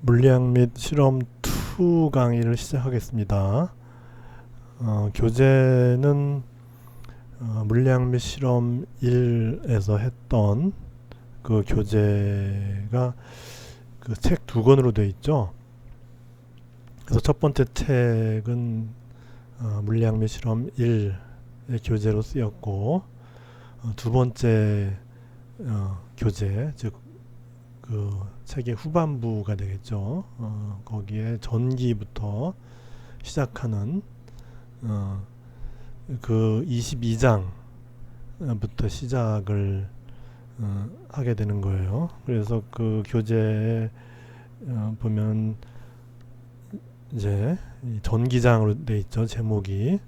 물리학 및 실험 2 강의를 시작하겠습니다. 교재는 물리학 및 실험 1에서 했던 그 교재가 그 책 2권으로 되어 있죠. 그래서 첫 번째 책은 물리학 및 실험 1의 교재로 쓰였고, 두 번째 교재, 즉 그 책의 후반부가 되겠죠. 거기에 전기부터 시작하는 그 22장부터 시작을 하게 되는 거예요. 그래서 그 교재에 보면 이제 전기장으로 돼 있죠. 제목이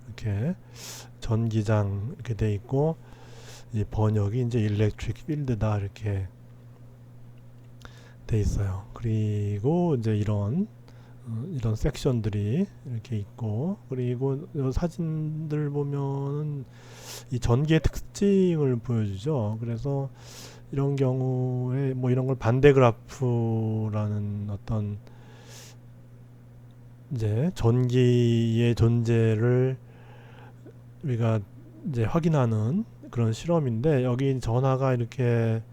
이렇게 전기장 이렇게 돼 있고, 이 번역이 이제 일렉트릭 필드다 이렇게 돼 있어요. 그리고 이제 이런 섹션들이 이렇게 있고, 그리고 이 사진들 보면은 이 전기의 특징을 보여주죠. 그래서 이런 경우에 뭐 이런 걸 반대 그래프라는 어떤 이제 전기의 존재를 우리가 이제 확인하는 그런 실험인데, 여기 전하가 이렇게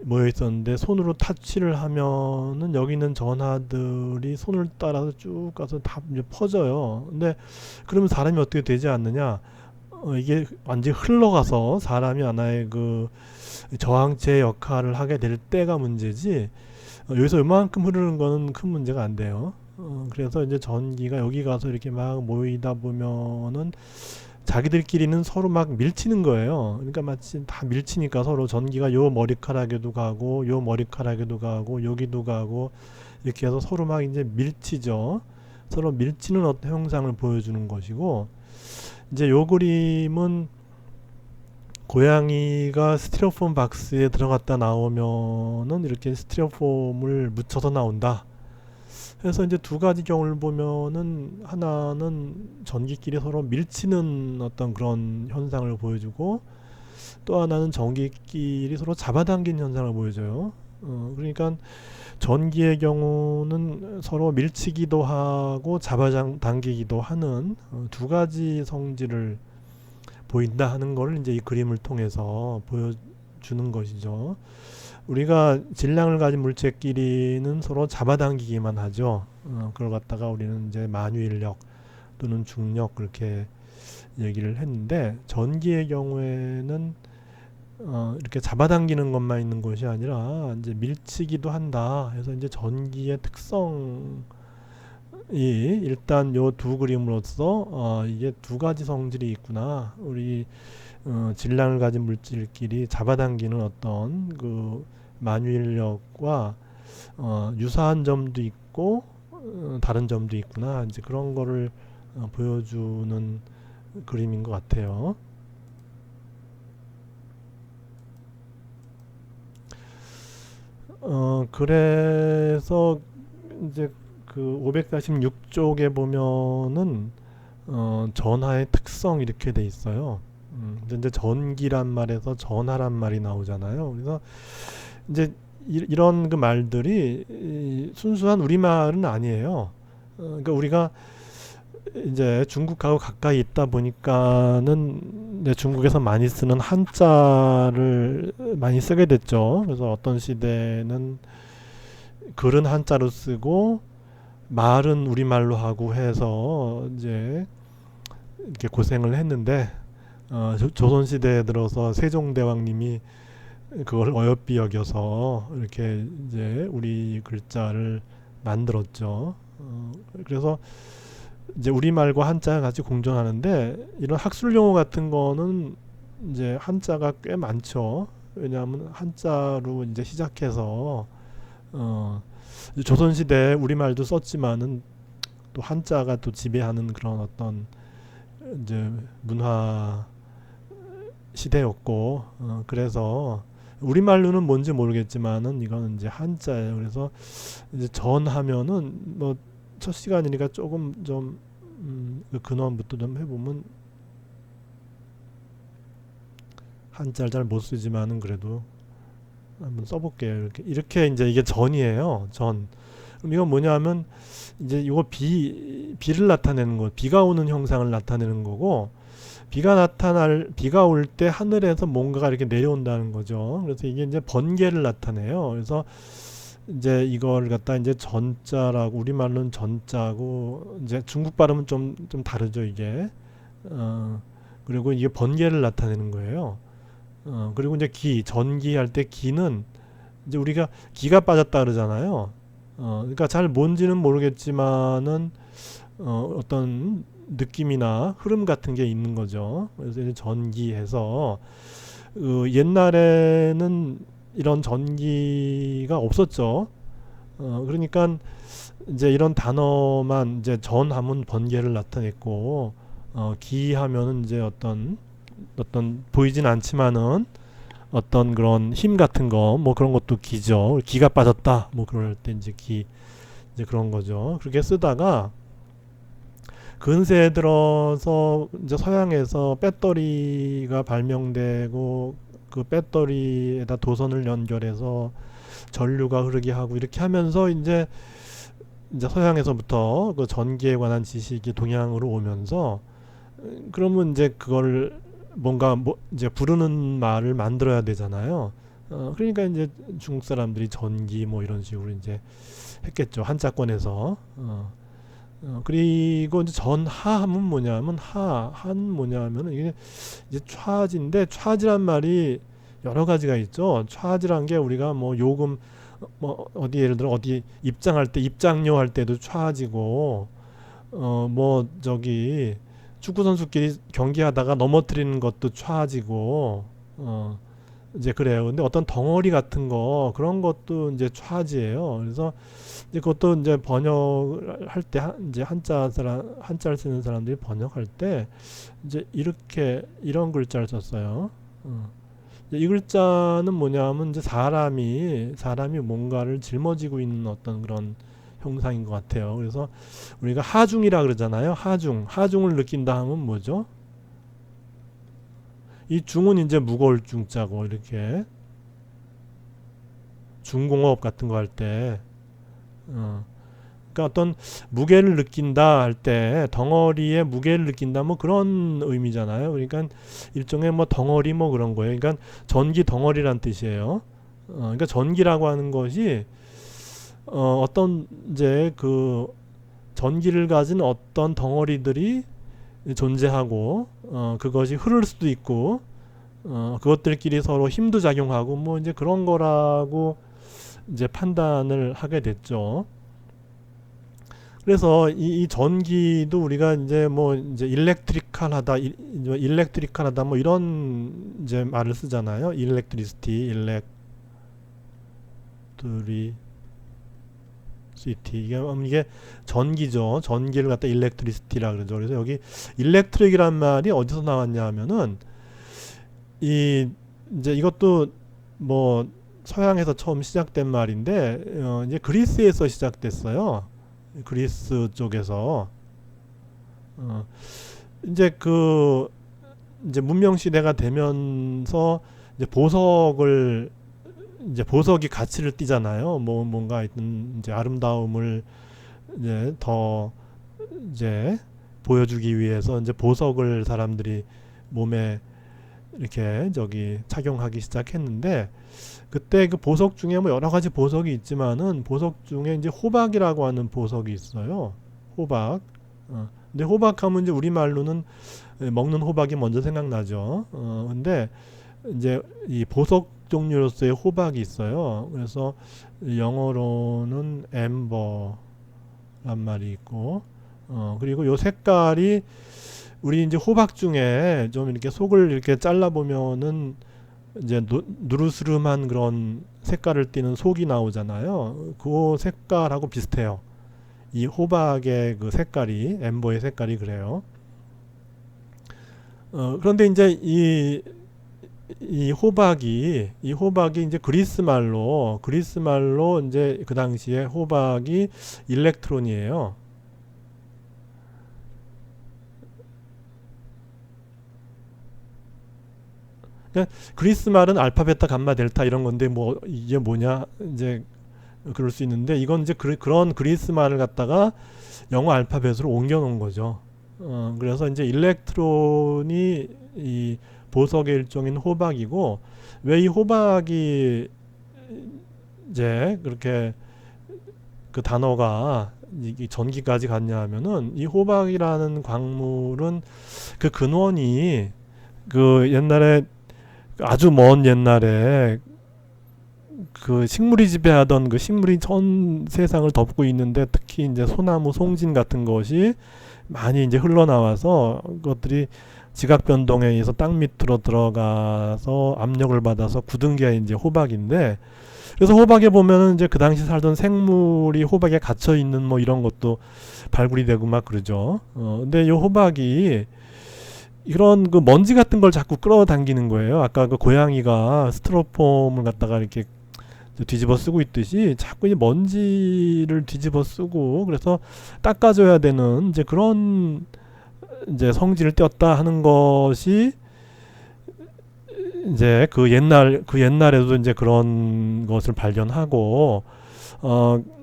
모여 있었는데 손으로 타치를 하면은 여기 있는 전하들이 손을 따라서 쭉 가서 다 이제 퍼져요. 근데 그러면 사람이 어떻게 되지 않느냐? 이게 완전히 흘러가서 사람이 하나의 그 저항체 역할을 하게 될 때가 문제지, 여기서 이만큼 흐르는 거는 큰 문제가 안 돼요. 그래서 이제 전기가 여기 가서 이렇게 막 모이다 보면은 자기들끼리는 서로 막 밀치는 거예요. 그러니까 마치 다 밀치니까 서로 전기가 요 머리카락에도 가고 요 머리카락에도 가고 여기도 가고 이렇게 해서 서로 막 이제 밀치죠. 서로 밀치는 어떤 형상을 보여주는 것이고, 이제 요 그림은 고양이가 스티로폼 박스에 들어갔다 나오면은 이렇게 스티로폼을 묻혀서 나온다. 그래서 이제 두 가지 경우를 보면은, 하나는 전기끼리 서로 밀치는 어떤 그런 현상을 보여주고, 또 하나는 전기끼리 서로 잡아당기는 현상을 보여줘요. 그러니까 전기의 경우는 서로 밀치기도 하고 잡아당기기도 하는 두 가지 성질을 보인다 하는 걸 이제 이 그림을 통해서 보여주는 것이죠. 우리가 질량을 가진 물체끼리는 서로 잡아당기기만 하죠. 그걸 갖다가 우리는 이제 만유인력 또는 중력 그렇게 얘기를 했는데, 전기의 경우에는 이렇게 잡아당기는 것만 있는 것이 아니라 이제 밀치기도 한다. 그래서 이제 전기의 특성이 일단 요 두 그림으로써 이게 두 가지 성질이 있구나. 우리 질량을 가진 물질끼리 잡아당기는 어떤 그 만유인력과 유사한 점도 있고 다른 점도 있구나. 이제 그런 거를 보여주는 그림인 것 같아요. 그래서 이제 그 546쪽에 보면은 전하의 특성 이렇게 돼 있어요. 근데 이제 전기란 말에서 전하란 말이 나오잖아요. 그래서 이제 이런 그 말들이 순수한 우리말은 아니에요. 그러니까 우리가 이제 중국하고 가까이 있다 보니까는 이제 중국에서 많이 쓰는 한자를 많이 쓰게 됐죠. 그래서 어떤 시대는 글은 한자로 쓰고 말은 우리말로 하고 해서 이제 이렇게 고생을 했는데, 조선시대에 들어서 세종대왕님이 그걸 어여삐 여겨서 이렇게 이제 우리 글자를 만들었죠. 그래서 이제 우리말과 한자가 같이 공존하는데, 이런 학술 용어 같은 거는 이제 한자가 꽤 많죠. 왜냐하면 한자로 이제 시작해서 조선시대에 우리말도 썼지만은 또 한자가 또 지배하는 그런 어떤 이제 문화 시대였고, 그래서 우리말로는 뭔지 모르겠지만은 이거는 이제 한자예요. 그래서 이제 전하면은 뭐 첫 시간이니까 조금 좀 그 근원부터 좀 해보면, 한자를 잘 못 쓰지만은 그래도 한번 써볼게요. 이렇게 이제 이게 전이에요. 전. 그럼 이건 뭐냐면 이제 이거 비를 나타내는 거, 비가 오는 형상을 나타내는 거고, 비가 올 때 하늘에서 뭔가가 이렇게 내려온다는 거죠. 그래서 이게 이제 번개를 나타내요. 그래서 이제 이걸 갖다 이제 전자라고, 우리말로는 전자고, 이제 중국 발음은 좀 다르죠, 이게. 어, 그리고 이게 번개를 나타내는 거예요. 그리고 이제 전기 할 때 기는 이제 우리가 기가 빠졌다 그러잖아요. 그러니까 잘 뭔지는 모르겠지만은 어떤 느낌이나 흐름 같은 게 있는 거죠. 그래서 이제 전기해서 옛날에는 이런 전기가 없었죠. 그러니까 이제 이런 단어만 이제 전하면 번개를 나타냈고, 기하면은 이제 어떤 보이진 않지만은 어떤 그런 힘 같은 거 뭐 그런 것도 기죠. 기가 빠졌다 뭐 그럴 때 이제 이제 그런 거죠. 그렇게 쓰다가 근세에 들어서 이제 서양에서 배터리가 발명되고, 그 배터리에다 도선을 연결해서 전류가 흐르게 하고 이렇게 하면서 이제 서양에서부터 그 전기에 관한 지식이 동양으로 오면서, 그러면 이제 그걸 뭔가 뭐 이제 부르는 말을 만들어야 되잖아요. 그러니까 이제 중국 사람들이 전기 뭐 이런 식으로 이제 했겠죠. 한자권에서. 그리고 이제 전하하면 뭐냐면, 한 뭐냐면 이게 이제 차지인데, 차지란 말이 여러 가지가 있죠. 차지란 게 우리가 뭐 요금, 뭐 어디 예를 들어 어디 입장할 때 입장료 할 때도 차지고, 뭐 저기 축구 선수끼리 경기하다가 넘어뜨리는 것도 차지고, 이제 그래요. 근데 어떤 덩어리 같은 거 그런 것도 이제 차지예요. 그래서 이제 그것도 이제 번역을 할 때 이제 한자를 쓰는 사람들이 번역할 때 이제 이렇게 이런 글자를 썼어요. 이 글자는 뭐냐면 이제 사람이 뭔가를 짊어지고 있는 어떤 그런 형상인 것 같아요. 그래서 우리가 하중이라 그러잖아요. 하중을 느낀다 하면 뭐죠? 이 중은 이제 무거울 중자고, 이렇게 중공업 같은 거 할 때, 그러니까 어떤 무게를 느낀다 할 때, 덩어리의 무게를 느낀다 뭐 그런 의미잖아요. 그러니까 일종의 뭐 덩어리 뭐 그런 거예요. 그러니까 전기 덩어리란 뜻이에요. 그러니까 전기라고 하는 것이 어떤 이제 그 전기를 가진 어떤 덩어리들이 존재하고, 그것이 흐를 수도 있고, 그것들끼리 서로 힘도 작용하고 뭐 이제 그런 거라고 이제 판단을 하게 됐죠. 그래서 이 전기도 우리가 이제 뭐 이제 일렉트리컬하다 뭐 이런 이제 말을 쓰잖아요. 이게 전기죠. 전기를 갖다 일렉트리시티라 그러죠. 그래서 여기 일렉트릭이란 말이 어디서 나왔냐 하면은, 이 이제 이것도 뭐 서양에서 처음 시작된 말인데, 이제 그리스에서 시작됐어요. 그리스 쪽에서. 어, 이제 이제 문명 시대가 되면서 이제 보석이 가치를 띠잖아요. 뭐 뭔가 하여튼 이제 아름다움을 이제 더 이제 보여주기 위해서 이제 보석을 사람들이 몸에 이렇게 저기 착용하기 시작했는데, 그때 그 보석 중에 뭐 여러 가지 보석이 있지만은 보석 중에 이제 호박이라고 하는 보석이 있어요. 호박. 근데 호박하면 이제 우리말로는 먹는 호박이 먼저 생각나죠. 근데 이제 이 보석 종류로서의 호박이 있어요. 그래서 영어로는 엠버란 말이 있고, 그리고 요 색깔이 우리 이제 호박 중에 좀 이렇게 속을 이렇게 잘라 보면은 이제 누르스름한 그런 색깔을 띠는 속이 나오잖아요. 그 색깔하고 비슷해요. 이 호박의 그 색깔이, 엠버의 색깔이 그래요. 그런데 이제 이 호박이 이제 그리스 말로 이제 그 당시에 호박이 일렉트론이에요. 그러니까 그러니까 그리스 말은 알파, 베타, 감마, 델타 이런 건데 뭐 이게 뭐냐 이제 그럴 수 있는데 이건 이제 그런 그리스 말을 갖다가 영어 알파벳으로 옮겨 놓은 거죠. 그래서 이제 일렉트론이 이 보석의 일종인 호박이고, 왜 이 호박이 이제 그렇게 그 단어가 이 전기까지 갔냐 하면은, 이 호박이라는 광물은 그 근원이 그 옛날에 아주 먼 옛날에 그 식물이 지배하던 그 식물이 전 세상을 덮고 있는데, 특히 이제 소나무, 송진 같은 것이 많이 이제 흘러나와서 그것들이 지각 변동에 의해서 땅 밑으로 들어가서 압력을 받아서 굳은 게 이제 호박인데, 그래서 호박에 보면은 이제 그 당시 살던 생물이 호박에 갇혀 있는 뭐 이런 것도 발굴이 되고 막 그러죠. 근데 이 호박이 이런 그 먼지 같은 걸 자꾸 끌어당기는 거예요. 아까 그 고양이가 스티로폼을 갖다가 이렇게 뒤집어 쓰고 있듯이 자꾸 이 먼지를 뒤집어 쓰고, 그래서 닦아줘야 되는 이제 그런 이제 성질을 띄었다 하는 것이 이제 그 옛날에도 이제 그런 것을 발견하고,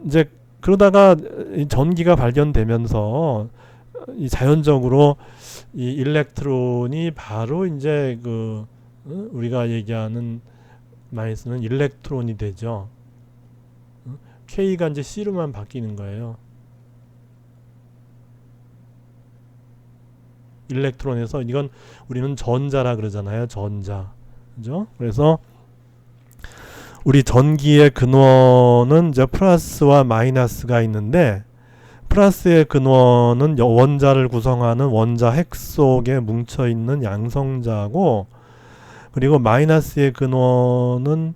이제 그러다가 이 전기가 발견되면서 이 자연적으로 이 일렉트론이 바로 이제 그 우리가 얘기하는 많이 쓰는 일렉트론이 되죠. K가 이제 C로만 바뀌는 거예요. 일렉트론에서, 이건 우리는 전자라 그러잖아요. 전자. 그죠? 그래서 우리 전기의 근원은 이제 플러스와 마이너스가 있는데, 플러스의 근원은 원자를 구성하는 원자 핵 속에 뭉쳐 있는 양성자고, 그리고 마이너스의 근원은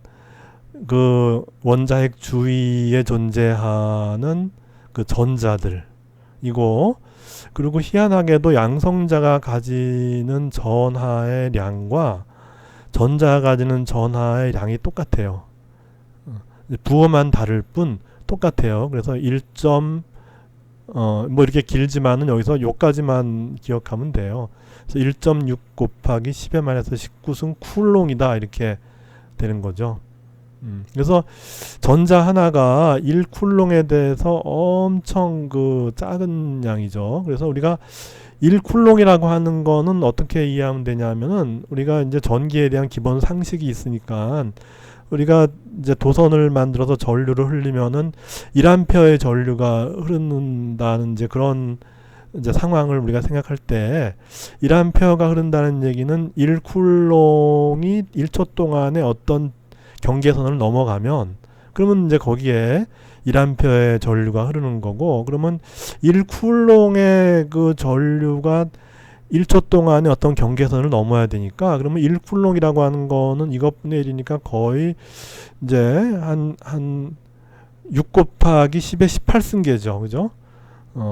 그 원자 핵 주위에 존재하는 그 전자들이고, 그리고 희한하게도 양성자가 가지는 전하의 량과 전자가 가지는 전하의 량이 똑같아요. 부호만 다를 뿐 똑같아요. 그래서 1. 뭐 이렇게 길지만은 여기서 요까지만 기억하면 돼요. 그래서 1.6 곱하기 10의 마이너스 19승 쿨롱이다 이렇게 되는 거죠. 그래서 전자 하나가 1쿨롱에 대해서 엄청 그 작은 양이죠. 그래서 우리가 1쿨롱이라고 하는 거는 어떻게 이해하면 되냐면은, 우리가 이제 전기에 대한 기본 상식이 있으니까, 우리가 이제 도선을 만들어서 전류를 흘리면은 1암페어의 전류가 흐른다는 이제 그런 이제 상황을 우리가 생각할 때, 1암페어가 흐른다는 얘기는 1쿨롱이 1초 동안에 어떤 경계선을 넘어가면, 그러면 이제 거기에 1암페어의 전류가 흐르는 거고, 그러면 1쿨롱의 그 전류가 1초 동안에 어떤 경계선을 넘어야 되니까, 그러면 1쿨롱이라고 하는 거는 이것분의 1이니까 거의 이제 한 6 곱하기 10의 18승계죠. 그죠?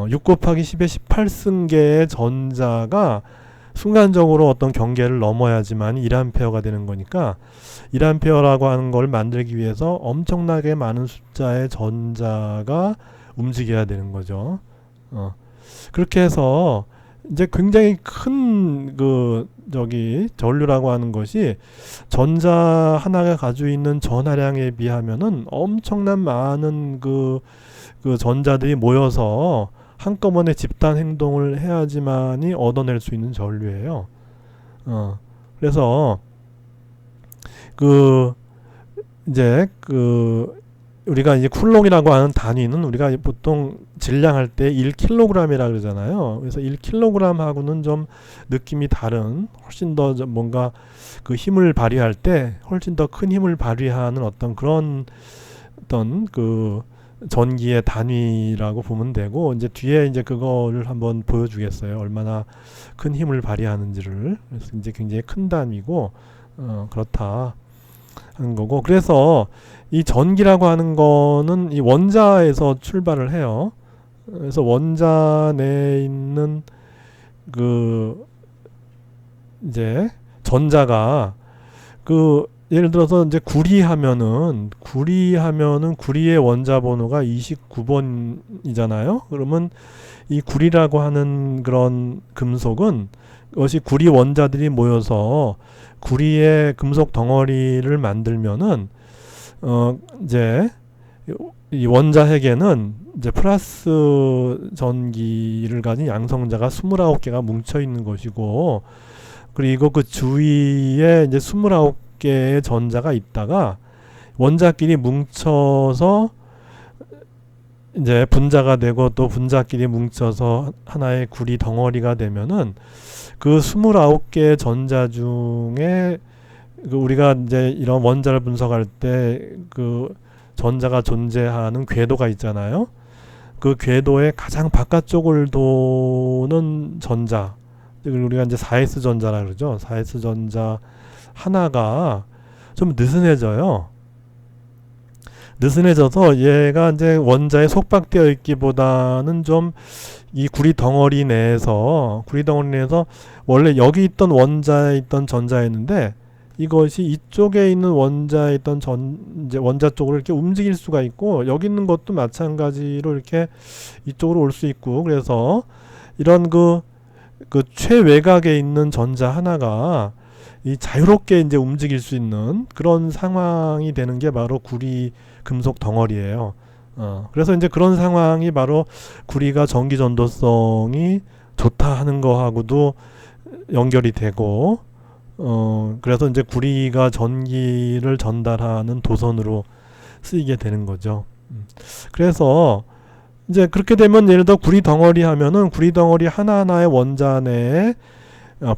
6 곱하기 10의 18승계의 전자가 순간적으로 어떤 경계를 넘어야지만 1암페어가 되는 거니까, 1암페어라고 하는 걸 만들기 위해서 엄청나게 많은 숫자의 전자가 움직여야 되는 거죠. 그렇게 해서 이제 굉장히 큰 그 전류라고 하는 것이 전자 하나가 가지고 있는 전하량에 비하면은 엄청난 많은 그 전자들이 모여서 한꺼번에 집단 행동을 해야지만이 얻어낼 수 있는 전류예요. 그래서 이제 우리가 이제 쿨롱이라고 하는 단위는 우리가 보통 질량할 때 1kg이라 그러잖아요. 그래서 1kg하고는 좀 느낌이 다른, 훨씬 더 뭔가 그 힘을 발휘할 때 훨씬 더 큰 힘을 발휘하는 어떤 그런 그 전기의 단위라고 보면 되고, 이제 뒤에 이제 그거를 한번 보여주겠어요. 얼마나 큰 힘을 발휘하는지를. 그래서 이제 굉장히 큰 단위고, 그렇다 하는 거고, 그래서 이 전기라고 하는 거는 이 원자에서 출발을 해요. 그래서 원자 내에 있는 이제 전자가 예를 들어서 이제 구리하면은 구리의 원자 번호가 29번이잖아요. 그러면 이 구리라고 하는 그런 금속은 것이 구리 원자들이 모여서 구리의 금속 덩어리를 만들면은 이제 이 원자핵에는 이제 플러스 전기를 가진 양성자가 29개가 뭉쳐 있는 것이고, 그리고 그 주위에 이제 29개의 전자가 있다가 원자끼리 뭉쳐서 이제 분자가 되고 또 분자끼리 뭉쳐서 하나의 구리 덩어리가 되면은 그 29개의 전자 중에 그 우리가 이제 이런 원자를 분석할 때 그 전자가 존재하는 궤도가 있잖아요. 그 궤도의 가장 바깥쪽을 도는 전자, 우리가 이제 4s 전자라 그러죠. 4s 전자 하나가 좀 느슨해져요. 느슨해져서 얘가 이제 원자에 속박되어 있기보다는 좀 이 구리 덩어리 내에서 원래 여기 있던 원자에 있던 전자였는데 이것이 이쪽에 있는 원자에 있던 이제 원자 쪽으로 이렇게 움직일 수가 있고, 여기 있는 것도 마찬가지로 이렇게 이쪽으로 올 수 있고, 그래서 이런 그 최외곽에 있는 전자 하나가 이 자유롭게 이제 움직일 수 있는 그런 상황이 되는 게 바로 구리 금속 덩어리예요. 그래서 이제 그런 상황이 바로 구리가 전기 전도성이 좋다 하는 거하고도 연결이 되고, 그래서 이제 구리가 전기를 전달하는 도선으로 쓰이게 되는 거죠. 그래서 이제 그렇게 되면 예를 들어 구리 덩어리 하면은 구리 덩어리 하나하나의 원자 내에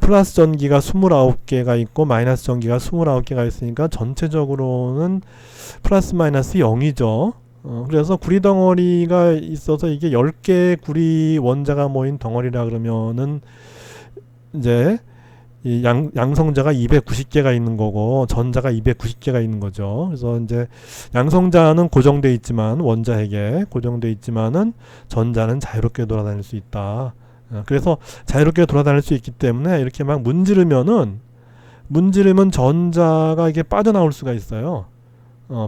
플러스 전기가 29개가 있고 마이너스 전기가 29개가 있으니까 전체적으로는 플러스 마이너스 0이죠. 그래서 구리 덩어리가 있어서 이게 10개의 구리 원자가 모인 덩어리라 그러면은 이제 이 양성자가 290개가 있는 거고 전자가 290개가 있는 거죠. 그래서 이제 양성자는 고정돼 있지만 원자핵에 고정돼 있지만은 전자는 자유롭게 돌아다닐 수 있다. 그래서 자유롭게 돌아다닐 수 있기 때문에 이렇게 막 문지르면 전자가 이게 빠져나올 수가 있어요.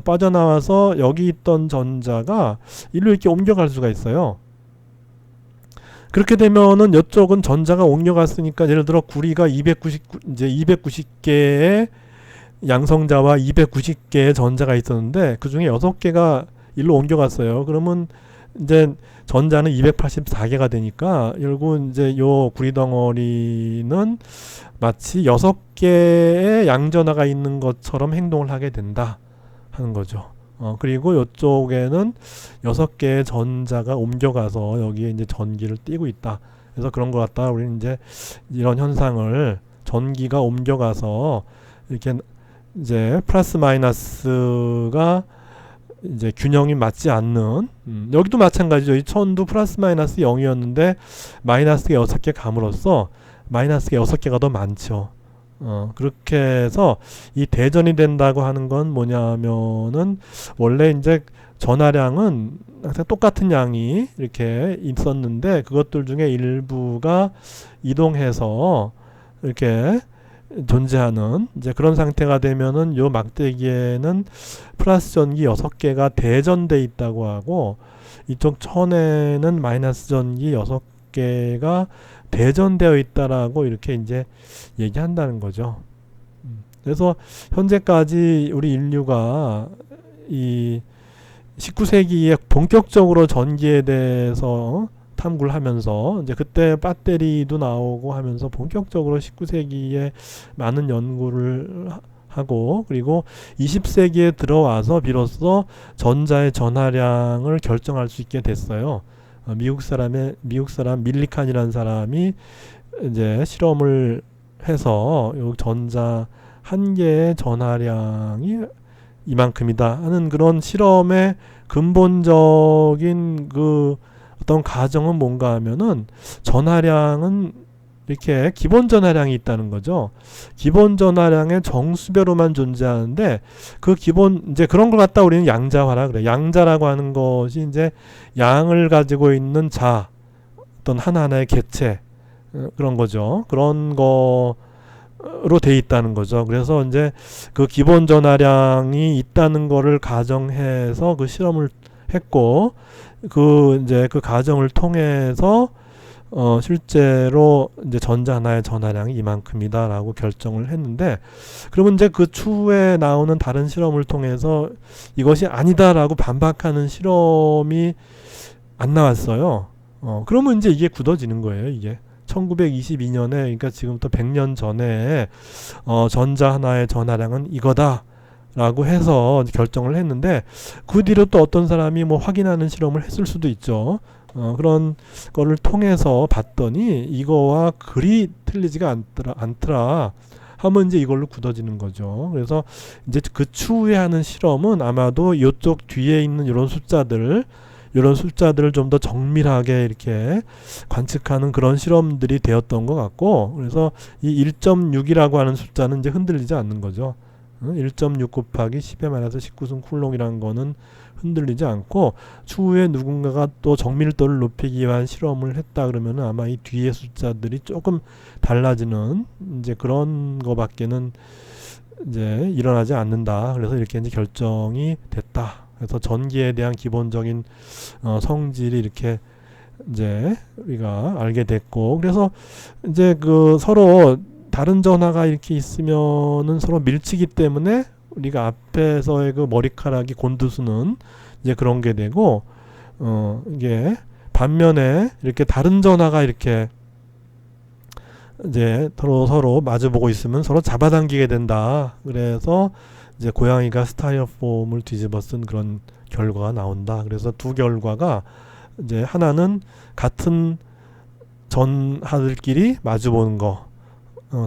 빠져나와서 여기 있던 전자가 일로 이렇게 옮겨갈 수가 있어요. 그렇게 되면은 이쪽은 전자가 옮겨갔으니까 예를 들어 구리가 290개의 양성자와 290개의 전자가 있었는데 그 중에 6개가 일로 옮겨갔어요. 그러면 이제 전자는 284개가 되니까 결국 이제 요 구리 덩어리는 마치 6개의 양전하가 있는 것처럼 행동을 하게 된다 하는 거죠. 그리고 이쪽에는 6개의 전자가 옮겨가서 여기에 이제 전기를 띠고 있다. 그래서 그런 것 같다. 우리는 이제 이런 현상을 전기가 옮겨가서 이렇게 이제 플러스 마이너스가 이제 균형이 맞지 않는, 여기도 마찬가지죠. 이 천도 플러스 마이너스 0이었는데 마이너스가 6개 감으로써 마이너스가 6개가 더 많죠. 그렇게 해서 이 대전이 된다고 하는 건 뭐냐면은 원래 이제 전하량은 항상 똑같은 양이 이렇게 있었는데 그것들 중에 일부가 이동해서 이렇게 존재하는 이제 그런 상태가 되면은 요 막대기에는 플러스 전기 6개가 대전돼 있다고 하고 이쪽 천에는 마이너스 전기 6개가 대전되어 있다라고 이렇게 이제 얘기한다는 거죠. 그래서 현재까지 우리 인류가 이 19세기에 본격적으로 전기에 대해서 탐구를 하면서 이제 그때 배터리도 나오고 하면서 본격적으로 19세기에 많은 연구를 하고 그리고 20세기에 들어와서 비로소 전자의 전하량을 결정할 수 있게 됐어요. 미국 사람 밀리칸이라는 사람이 이제 실험을 해서 요 전자 한 개의 전하량이 이만큼이다 하는 그런 실험의 근본적인 그 어떤 가정은 뭔가 하면은 전하량은 이렇게 기본 전하량이 있다는 거죠. 기본 전하량의 정수배로만 존재하는데 그 기본 이제 그런 걸 갖다 우리는 양자화라 그래. 양자라고 하는 것이 이제 양을 가지고 있는 자 어떤 하나하나의 개체 그런 거죠. 그런 거로 돼 있다는 거죠. 그래서 이제 그 기본 전하량이 있다는 거를 가정해서 그 실험을 했고 그 이제 그 과정을 통해서 실제로 이제 전자 하나의 전하량이 이만큼이다라고 결정을 했는데, 그러면 이제 그 추후에 나오는 다른 실험을 통해서 이것이 아니다라고 반박하는 실험이 안 나왔어요. 그러면 이제 이게 굳어지는 거예요. 이게 1922년에, 그러니까 지금부터 100년 전에 전자 하나의 전하량은 이거다 라고 해서 결정을 했는데, 그 뒤로 또 어떤 사람이 뭐 확인하는 실험을 했을 수도 있죠. 그런 거를 통해서 봤더니 이거와 그리 틀리지가 않더라 하면 이제 이걸로 굳어지는 거죠. 그래서 이제 그 추후에 하는 실험은 아마도 이쪽 뒤에 있는 이런 숫자들을 좀 더 정밀하게 이렇게 관측하는 그런 실험들이 되었던 것 같고, 그래서 이 1.6이라고 하는 숫자는 이제 흔들리지 않는 거죠. 1.6 곱하기 10에 마이너스 19승 쿨롱이라는 거는 흔들리지 않고, 추후에 누군가가 또 정밀도를 높이기 위한 실험을 했다 그러면 아마 이 뒤에 숫자들이 조금 달라지는 이제 그런 거밖에는 이제 일어나지 않는다. 그래서 이렇게 이제 결정이 됐다. 그래서 전기에 대한 기본적인 성질이 이렇게 이제 우리가 알게 됐고, 그래서 이제 그 서로 다른 전하가 이렇게 있으면은 서로 밀치기 때문에 우리가 앞에서의 그 머리카락이 곤두서는 이제 그런 게 되고, 이게 반면에 이렇게 다른 전하가 이렇게 이제 서로 마주보고 있으면 서로 잡아당기게 된다. 그래서 이제 고양이가 스타이로폼을 뒤집어 쓴 그런 결과가 나온다. 그래서 두 결과가 이제 하나는 같은 전하들끼리 마주보는 거,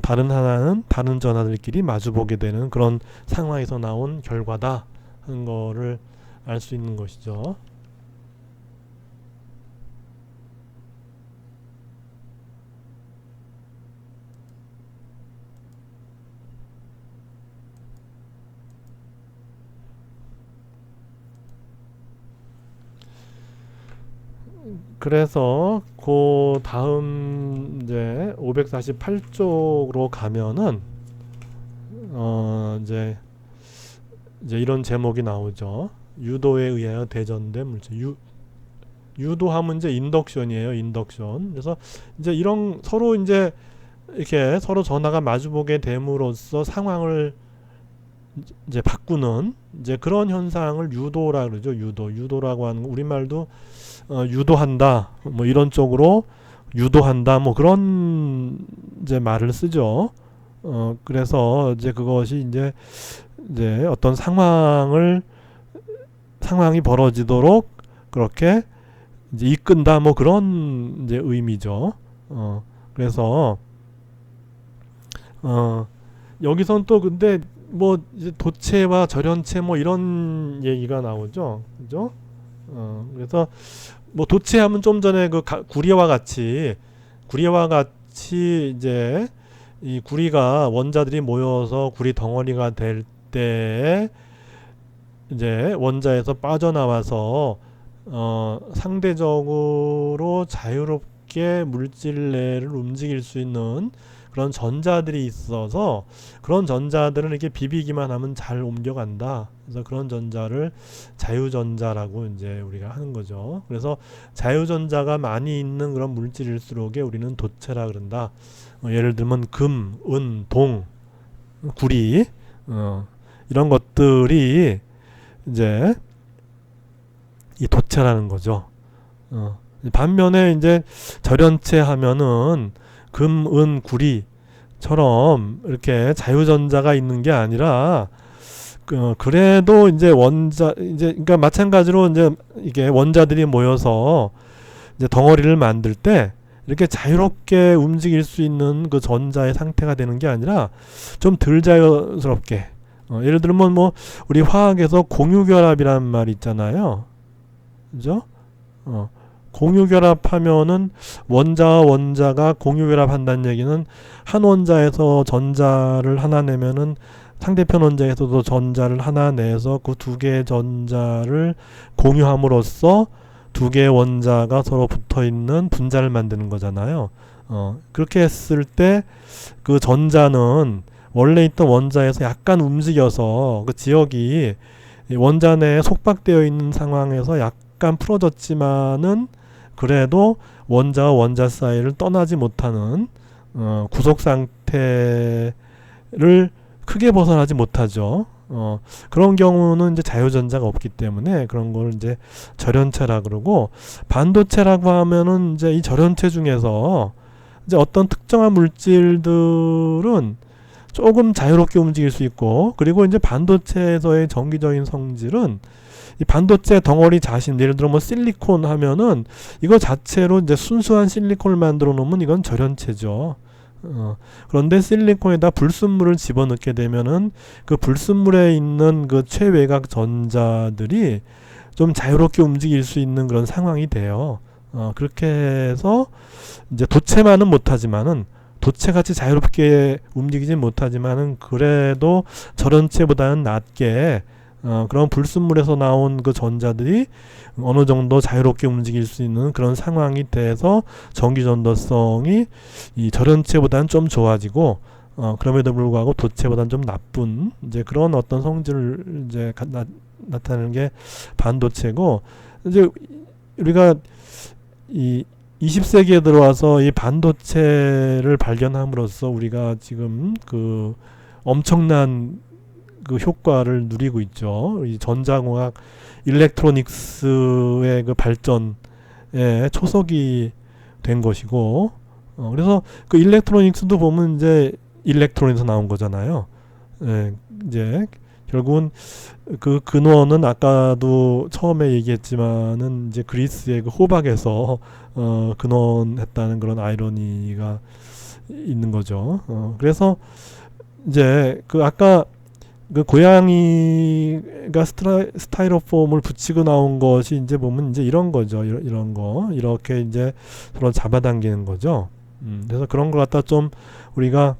다른 하나는 다른 전하들끼리 마주보게 되는 그런 상황에서 나온 결과다 하는 거를 알 수 있는 것이죠. 그래서 그 다음 이제 548쪽으로 가면은 이제 이런 제목이 나오죠. 유도에 의하여 대전된 물질. 유도하면 이제 인덕션이에요. 인덕션. 그래서 이제 이런 서로 이제 이렇게 서로 전하가 마주보게 됨으로써 상황을 이제 바꾸는 이제 그런 현상을 유도라 그러죠. 유도라고 하는 거, 우리말도 유도한다 뭐 이런 쪽으로 유도한다 뭐 그런 이제 말을 쓰죠. 그래서 이제 그것이 이제 어떤 상황이 벌어지도록 그렇게 이제 이끈다 뭐 그런 이제 의미죠. 그래서 여기선 또 근데 뭐 이제 도체와 절연체 뭐 이런 얘기가 나오죠. 그죠? 그래서 뭐 도체하면 좀 전에 그 구리와 같이 이제 이 구리가 원자들이 모여서 구리 덩어리가 될 때 이제 원자에서 빠져나와서 상대적으로 자유롭게 물질 내를 움직일 수 있는 그런 전자들이 있어서 그런 전자들은 이렇게 비비기만 하면 잘 옮겨간다. 그래서 그런 전자를 자유전자라고 이제 우리가 하는 거죠. 그래서 자유전자가 많이 있는 그런 물질일수록 우리는 도체라 그런다. 예를 들면 금, 은, 동, 구리 이런 것들이 이제 이 도체라는 거죠. 반면에 이제 절연체 하면은 금, 은, 구리처럼 이렇게 자유전자가 있는 게 아니라 그래도 이제 그러니까 마찬가지로 이제 이게 원자들이 모여서 이제 덩어리를 만들 때 이렇게 자유롭게 움직일 수 있는 그 전자의 상태가 되는 게 아니라 좀 덜 자연스럽게, 예를 들면 뭐 우리 화학에서 공유결합이라는 말이 있잖아요. 그죠? 공유결합하면은 원자와 원자가 공유결합한다는 얘기는 한 원자에서 전자를 하나 내면은 상대편 원자에서도 전자를 하나 내서 그 두 개의 전자를 공유함으로써 두 개의 원자가 서로 붙어있는 분자를 만드는 거잖아요. 그렇게 했을 때 그 전자는 원래 있던 원자에서 약간 움직여서 그 지역이 원자 내에 속박되어 있는 상황에서 약간 풀어졌지만은 그래도 원자와 원자 사이를 떠나지 못하는 구속 상태를 크게 벗어나지 못하죠. 그런 경우는 이제 자유전자가 없기 때문에 그런 걸 이제 절연체라 그러고, 반도체라고 하면은 이제 이 절연체 중에서 이제 어떤 특정한 물질들은 조금 자유롭게 움직일 수 있고, 그리고 이제 반도체에서의 정기적인 성질은 이 반도체 덩어리 자신, 예를 들어 뭐 실리콘 하면은 이거 자체로 이제 순수한 실리콘을 만들어 놓으면 이건 절연체죠. 그런데 실리콘에다 불순물을 집어넣게 되면은 그 불순물에 있는 그 최외곽 전자들이 좀 자유롭게 움직일 수 있는 그런 상황이 돼요. 그렇게 해서 이제 도체만은 못하지만은, 도체같이 자유롭게 움직이진 못하지만은 그래도 절연체보다는 낮게 그런 불순물에서 나온 그 전자들이 어느 정도 자유롭게 움직일 수 있는 그런 상황이 돼서 전기전도성이 이 절연체보다는 좀 좋아지고, 그럼에도 불구하고 도체보다는 좀 나쁜 이제 그런 어떤 성질을 이제 나타내는 게 반도체고, 이제 우리가 이 20세기에 들어와서 이 반도체를 발견함으로써 우리가 지금 그 엄청난 그 효과를 누리고 있죠. 이 전자공학, 일렉트로닉스의 그 발전에 초석이 된 것이고, 그래서 그 일렉트로닉스도 보면 이제 일렉트론에서 나온 거잖아요. 이제 결국은 그 근원은 아까도 처음에 얘기했지만은 이제 그리스의 그 호박에서 근원했다는 그런 아이러니가 있는 거죠. 그래서 이제 그 아까 그 고양이가 스타이로폼을 붙이고 나온 것이 이제 보면 이제 이런 거죠. 이런 거 이렇게 이제 서로 잡아당기는 거죠. 그래서 그런 걸 갖다 좀 우리가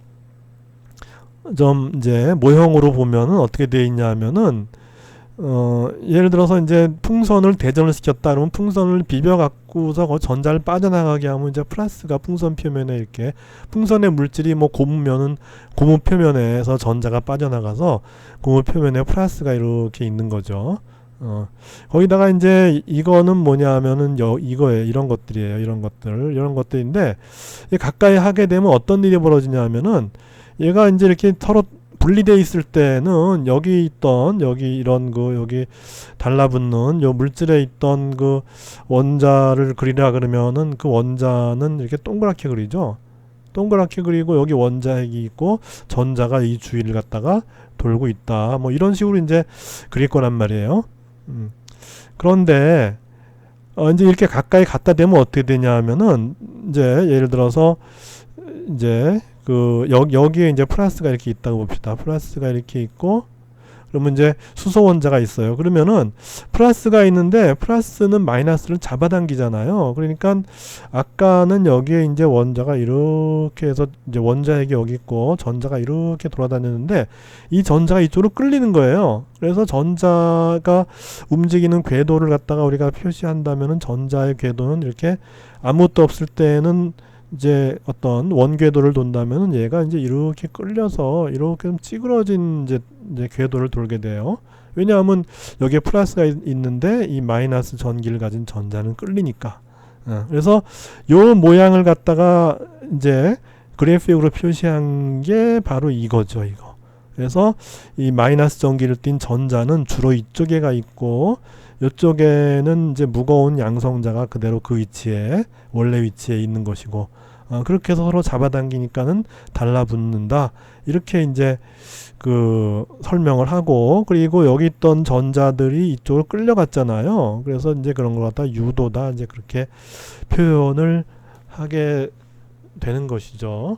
좀 이제 모형으로 보면은 어떻게 돼 있냐면은 예를 들어서 이제 풍선을 대전을 시켰다 그러면 풍선을 비벼 갖고서 그 전자를 빠져나가게 하면 이제 플라스가 풍선 표면에 이렇게, 풍선의 물질이 뭐 고무면은 고무 표면에서 전자가 빠져나가서 고무 표면에 플라스가 이렇게 있는 거죠. 거기다가 이제 이거는 뭐냐 하면은 이거예요. 이런 것들이에요. 이런 것들인데 가까이 하게 되면 어떤 일이 벌어지냐 하면은 얘가 이제 이렇게 서로 분리되어 있을 때는 여기 이런 거 여기 달라붙는 요 물질에 있던 그 원자를 그리라 그러면은 그 원자는 이렇게 동그랗게 그리죠. 동그랗게 그리고 여기 원자핵이 있고 전자가 이 주위를 갖다가 돌고 있다. 뭐 이런 식으로 이제 그릴 거란 말이에요. 그런데 이제 이렇게 가까이 갖다 대면 어떻게 되냐 하면은 이제 예를 들어서 이제 그 여기에 이제 플러스가 이렇게 있다고 봅시다. 플러스가 이렇게 있고, 그러면 이제 수소 원자가 있어요. 그러면은 플러스가 있는데 플러스는 마이너스를 잡아당기잖아요. 그러니까 아까는 여기에 이제 원자가 이렇게 해서 이제 원자핵이 여기 있고 전자가 이렇게 돌아다녔는데 이 전자가 이쪽으로 끌리는 거예요. 그래서 전자가 움직이는 궤도를 갖다가 우리가 표시한다면은 전자의 궤도는 이렇게 아무것도 없을 때는 이제 어떤 원궤도를 돈다면 얘가 이제 이렇게 끌려서 이렇게 좀 찌그러진 이제 궤도를 돌게 돼요. 왜냐하면 여기에 플러스가 있는데 이 마이너스 전기를 가진 전자는 끌리니까. 그래서 요 모양을 갖다가 이제 그래픽으로 표시한 게 바로 이거죠, 이거. 그래서 이 마이너스 전기를 띤 전자는 주로 이쪽에 가 있고, 이쪽에는 이제 무거운 양성자가 그대로 그 위치에, 원래 위치에 있는 것이고, 그렇게 해서 서로 잡아당기니까는 달라붙는다. 이렇게 이제 그 설명을 하고, 그리고 여기 있던 전자들이 이쪽으로 끌려갔잖아요. 그래서 이제 그런 걸 갖다 유도다. 이제 그렇게 표현을 하게 되는 것이죠.